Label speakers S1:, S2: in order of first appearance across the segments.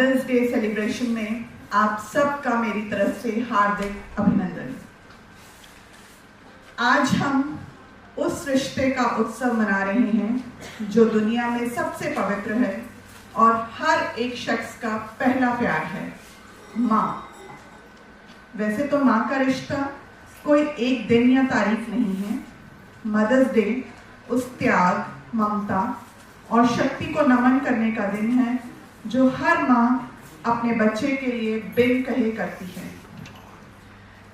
S1: Mother's day celebration में आप सबका मेरी तरफ से हार्दिक अभिनंदन। आज हम उस रिश्ते का उत्सव मना रहे हैं जो दुनिया में सबसे पवित्र है और हर एक शख्स का पहला प्यार है, माँ। वैसे तो माँ का रिश्ता कोई एक दिन या तारीख नहीं है। मदर्स डे उस त्याग, ममता और शक्ति को नमन करने का दिन है जो हर माँ अपने बच्चे के लिए बिन कहे करती है।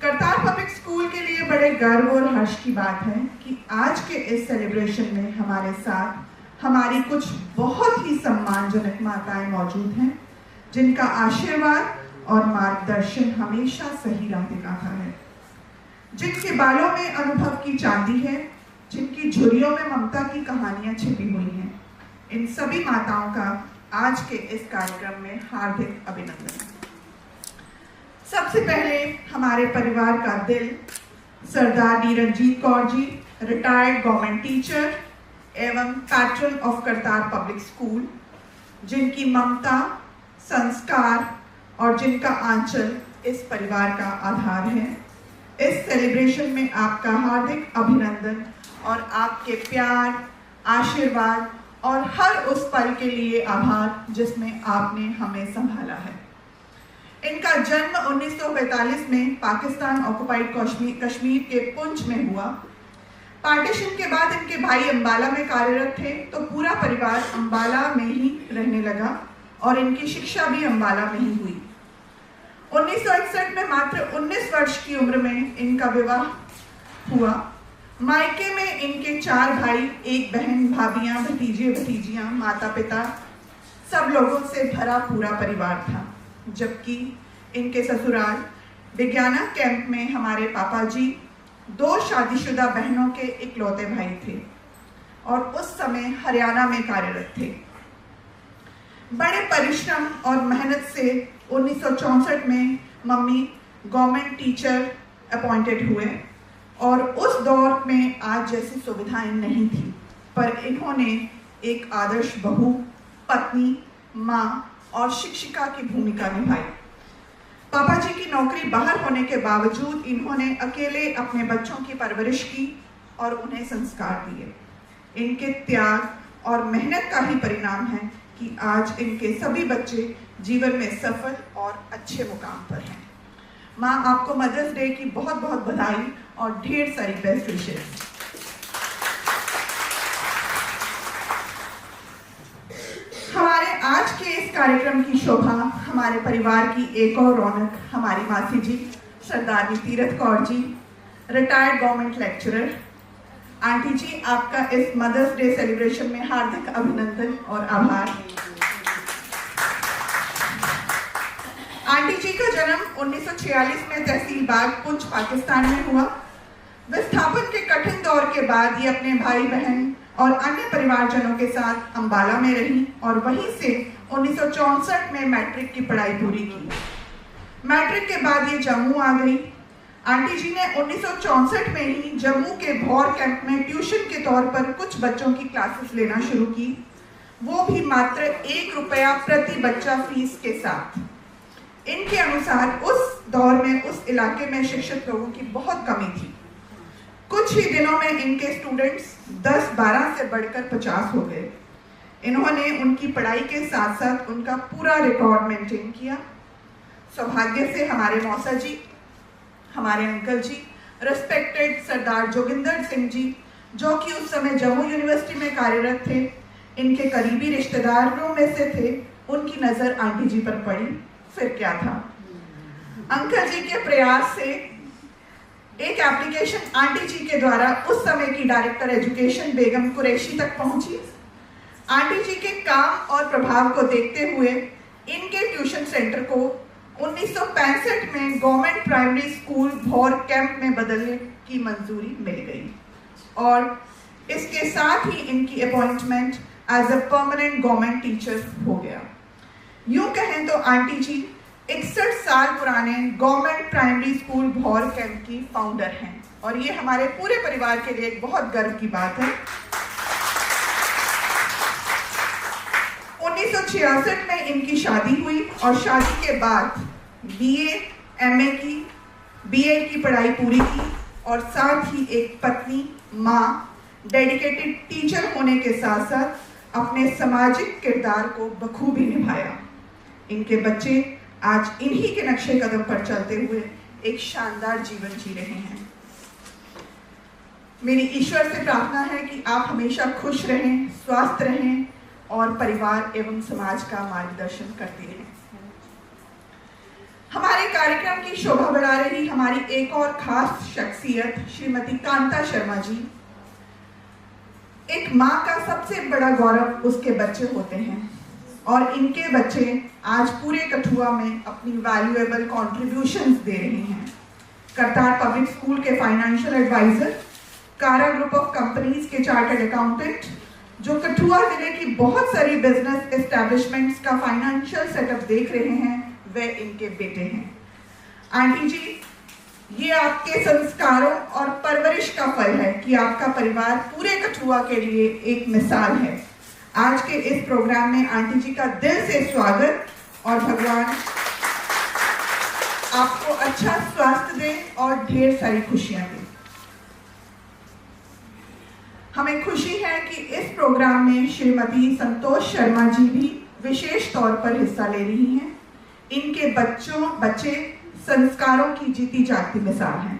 S1: करतार पब्लिक स्कूल के लिए बड़े गर्व और हर्ष की बात है कि आज के इस सेलिब्रेशन में हमारे साथ हमारी कुछ बहुत ही सम्मानजनक माताएं मौजूद हैं, जिनका आशीर्वाद और मार्गदर्शन हमेशा सही राह दिखाता है, जिनके बालों में अनुभव की चांदी है, जिनकी झुर्रियों में ममता की कहानियां छिपी हुई हैं। इन सभी माताओं का आज के इस कार्यक्रम में हार्दिक अभिनंदन। सबसे पहले हमारे परिवार का दिल सरदार नीरंजीत Kaur ji, retired government teacher एवं pattern of Kartar public school, जिनकी ममता, संस्कार और जिनका आंचल इस परिवार का आधार है। इस सेलिब्रेशन में आपका हार्दिक अभिनंदन और आपके प्यार, आशीर्वाद और हर उस पल के लिए आभार जिसमें आपने हमें संभाला है। इनका जन्म 1945 में पाकिस्तान ऑक्युपाइड कश्मीर के पुंछ में हुआ। पार्टीशन के बाद इनके भाई अंबाला में कार्यरत थे, तो पूरा परिवार अंबाला में ही रहने लगा और इनकी शिक्षा भी अंबाला में ही हुई। 1961 में मात्र 19 वर्ष की उम्र में इनका विवाह हुआ। मायके में इनके 4 भाई, 1 बहन, भाभियां, भतीजे भतीजियां, माता पिता, सब लोगों से भरा पूरा परिवार था। जबकि इनके ससुराल विज्ञाना कैंप में हमारे पापा जी 2 शादीशुदा बहनों के इकलौते भाई थे और उस समय हरियाणा में कार्यरत थे। बड़े परिश्रम और मेहनत से 1964 में मम्मी गवर्नमेंट टीचर अपॉइंटेड हुए और उस दौर में आज जैसी सुविधाएं नहीं थी, पर इन्होंने एक आदर्श बहू, पत्नी, माँ और शिक्षिका की भूमिका निभाई। पापा जी की नौकरी बाहर होने के बावजूद इन्होंने अकेले अपने बच्चों की परवरिश की और उन्हें संस्कार दिए। इनके त्याग और मेहनत का ही परिणाम है कि आज इनके सभी बच्चे जीवन में सफल और अच्छे मुकाम पर हैं। माँ, आपको मदर्स डे की बहुत बहुत बधाई और ढेर सारी बेस्ट विशेस। हमारे आज के इस कार्यक्रम की शोभा हमारे परिवार की एक और रौनक हमारी मासी जी सरदारनी Tirath Kaur ji, retired government lecturer. Aunty जी, आपका इस मदर्स डे सेलिब्रेशन में हार्दिक अभिनंदन और आभार। आंटी जी का जन्म 1946 में तहसील बाग, पुंछ, पाकिस्तान में हुआ। विस्थापन के कठिन दौर के बाद ये अपने भाई बहन और अन्य परिवारजनों के साथ अंबाला में रही और वहीं से 1964 में मैट्रिक की पढ़ाई पूरी की। मैट्रिक के बाद ये जम्मू आ गई। आंटी जी ने 1964 में ही जम्मू के भौर कैंप में ट्यूशन के तौर पर कुछ बच्चों की क्लासेस लेना शुरू की, वो भी मात्र 1 रुपया प्रति बच्चा फीस के साथ। इनके अनुसार उस दौर में उस इलाके में शिक्षित लोगों की बहुत कमी थी। कुछ ही दिनों में इनके स्टूडेंट्स 10-12 से बढ़कर 50 हो गए। इन्होंने उनकी पढ़ाई के साथ साथ उनका पूरा रिकॉर्ड मेंटेन किया। सौभाग्य से हमारे मौसा जी, हमारे अंकल जी, रेस्पेक्टेड सरदार जोगिंदर सिंह जी, जो कि उस समय जम्मू यूनिवर्सिटी में कार्यरत थे, इनके करीबी रिश्तेदारों में से थे, उनकी नज़र आंटी जी पर पड़ी। फिर क्या था, अंकल जी के प्रयास से एक एप्लीकेशन आंटी जी के द्वारा उस समय की डायरेक्टर एजुकेशन बेगम कुरैशी तक पहुंची। आंटी जी के काम और प्रभाव को देखते हुए इनके ट्यूशन सेंटर को 1965 में गवर्नमेंट प्राइमरी स्कूल भौर कैंप में बदलने की मंजूरी मिल गई और इसके साथ ही इनकी appointment as a permanent government teacher हो गया। यूं कहें तो आंटी जी 61 साल पुराने गवर्नमेंट प्राइमरी स्कूल भौर कैंप की फाउंडर हैं और ये हमारे पूरे परिवार के लिए एक बहुत गर्व की बात है। 1966 में इनकी शादी हुई और शादी के बाद BA, MA की, BEd की पढ़ाई पूरी की और साथ ही एक पत्नी, माँ, डेडिकेटेड टीचर होने के साथ साथ अपने सामाजिक किरदार को बखूबी निभाया। इनके बच्चे आज इन्हीं के नक्शे कदम पर चलते हुए एक शानदार जीवन जी रहे हैं। मेरी ईश्वर से प्रार्थना है कि आप हमेशा खुश रहें, स्वस्थ रहें और परिवार एवं समाज का मार्गदर्शन करते रहें। हमारे कार्यक्रम की शोभा बढ़ा रही हमारी एक और खास शख्सियत श्रीमती कांता शर्मा जी। एक माँ का सबसे बड़ा गौरव उसके बच्चे होते हैं और इनके बच्चे आज पूरे कठुआ में अपनी वैल्यूएबल कॉन्ट्रीब्यूशंस दे रहे हैं। करतार पब्लिक स्कूल के फाइनेंशियल एडवाइजर, कारा ग्रुप ऑफ कंपनीज के चार्टर्ड अकाउंटेंट, जो कठुआ जिले की बहुत सारी बिजनेस एस्टैब्लिशमेंट्स का फाइनेंशियल सेटअप देख रहे हैं, वे इनके बेटे हैं। आंटी जी, ये आपके संस्कारों और परवरिश का फल है कि आपका परिवार पूरे कठुआ के लिए एक मिसाल है। आज के इस प्रोग्राम में आंटी जी का दिल से स्वागत और भगवान आपको अच्छा स्वास्थ्य दे और ढेर सारी खुशियां दे। हमें खुशी है कि इस प्रोग्राम में श्रीमती संतोष शर्मा जी भी विशेष तौर पर हिस्सा ले रही हैं। इनके बच्चे संस्कारों की जीती जागती मिसाल हैं।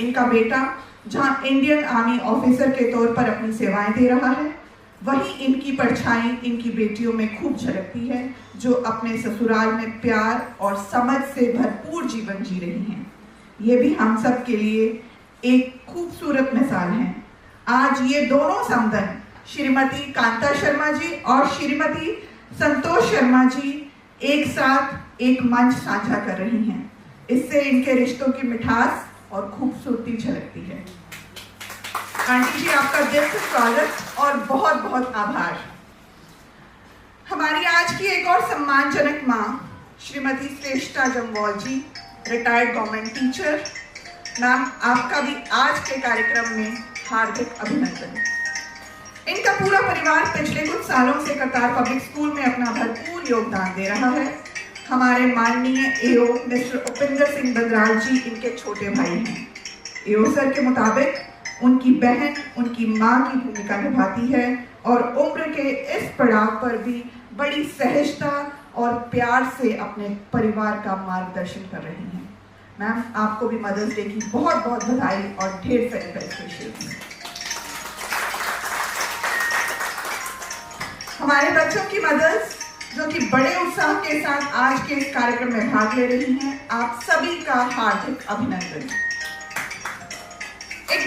S1: इनका बेटा जहां इंडियन आर्मी ऑफिसर के तौर पर अपनी सेवाएं दे रहा है, वहीं इनकी परछाई इनकी बेटियों में खूब झलकती है, जो अपने ससुराल में प्यार और समझ से भरपूर जीवन जी रही हैं। ये भी हम सब के लिए एक खूबसूरत मिसाल है। आज ये दोनों समधन श्रीमती कांता शर्मा जी और श्रीमती संतोष शर्मा जी एक साथ एक मंच साझा कर रही हैं। इससे इनके रिश्तों की मिठास और खूबसूरती झलकती है। आंटी जी, आपका दिल से स्वागत और बहुत बहुत आभार। हमारी आज की एक और सम्मानजनक माँ श्रीमती श्रेष्ठा जम्वाल जी, रिटायर्ड गवर्नमेंट टीचर। मैम, आपका भी आज के कार्यक्रम में हार्दिक अभिनंदन। इनका पूरा परिवार पिछले कुछ सालों से करतार पब्लिक स्कूल में अपना भरपूर योगदान दे रहा है। हमारे माननीय एओ मिस्टर उपिंदर सिंह बंदराल जी इनके छोटे भाई हैं। एओ सर के मुताबिक उनकी बहन उनकी माँ की भूमिका निभाती है और उम्र के इस पड़ाव पर भी बड़ी सहजता और प्यार से अपने परिवार का मार्गदर्शन कर रही हैं। मैम, आपको भी मदर्स डे की बहुत बहुत बधाई और ढेर सारी बेस्ट विशेस। हमारे बच्चों की मदर्स जो कि बड़े उत्साह के साथ आज के इस कार्यक्रम में भाग ले रही हैं, आप सभी का हार्दिक अभिनंदन। एक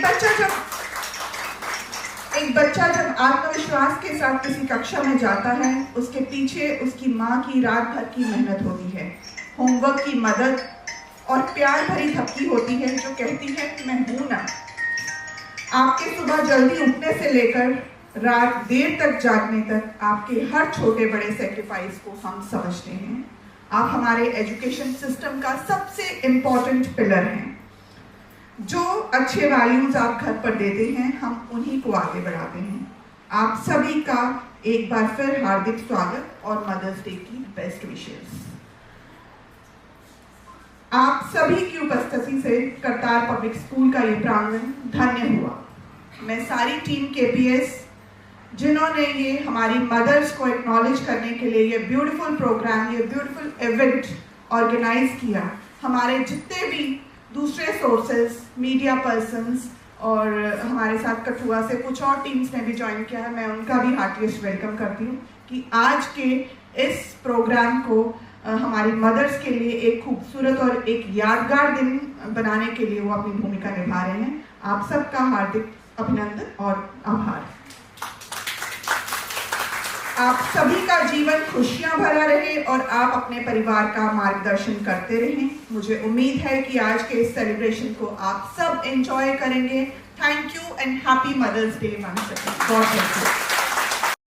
S1: बच्चा जब आत्मविश्वास के साथ किसी कक्षा में जाता है, उसके पीछे उसकी माँ की रात भर की मेहनत होती है, होमवर्क की मदद और प्यार भरी थपकी होती है जो कहती है मैं हूं ना। आपके सुबह जल्दी उठने से लेकर रात देर तक जागने तक आपके हर छोटे बड़े सेक्रीफाइस को हम समझते हैं। आप हमारे एजुकेशन सिस्टम का सबसे इम्पोर्टेंट पिलर हैं। जो अच्छे वैल्यूज आप घर पर देते हैं, हम उन्हीं को आगे बढ़ाते हैं। आप सभी का एक बार फिर हार्दिक स्वागत और मदर्स डे की बेस्ट विशेस। आप सभी की उपस्थिति से करतार पब्लिक स्कूल का ये प्रांगण धन्य हुआ। मैं सारी टीम KPS जिन्होंने ये हमारी मदर्स को एक्नॉलेज करने के लिए ये ब्यूटीफुल प्रोग्राम, ये ब्यूटीफुल इवेंट ऑर्गेनाइज किया, हमारे जितने भी दूसरे सोर्सेज, मीडिया पर्सन्स और हमारे साथ कठुआ से कुछ और टीम्स ने भी ज्वाइन किया है, मैं उनका भी हार्टिएस्ट वेलकम करती हूँ कि आज के इस प्रोग्राम को हमारी मदर्स के लिए एक खूबसूरत और एक यादगार दिन बनाने के लिए वो अपनी भूमिका निभा रहे हैं। आप सबका हार्दिक अभिनंदन और आभार। आप सभी का जीवन खुशियां भरा रहे और आप अपने परिवार का मार्गदर्शन करते रहें। मुझे उम्मीद है कि आज के इस सेलिब्रेशन को आप सब एंजॉय करेंगे। Thank you and happy mother's day once again. God bless you.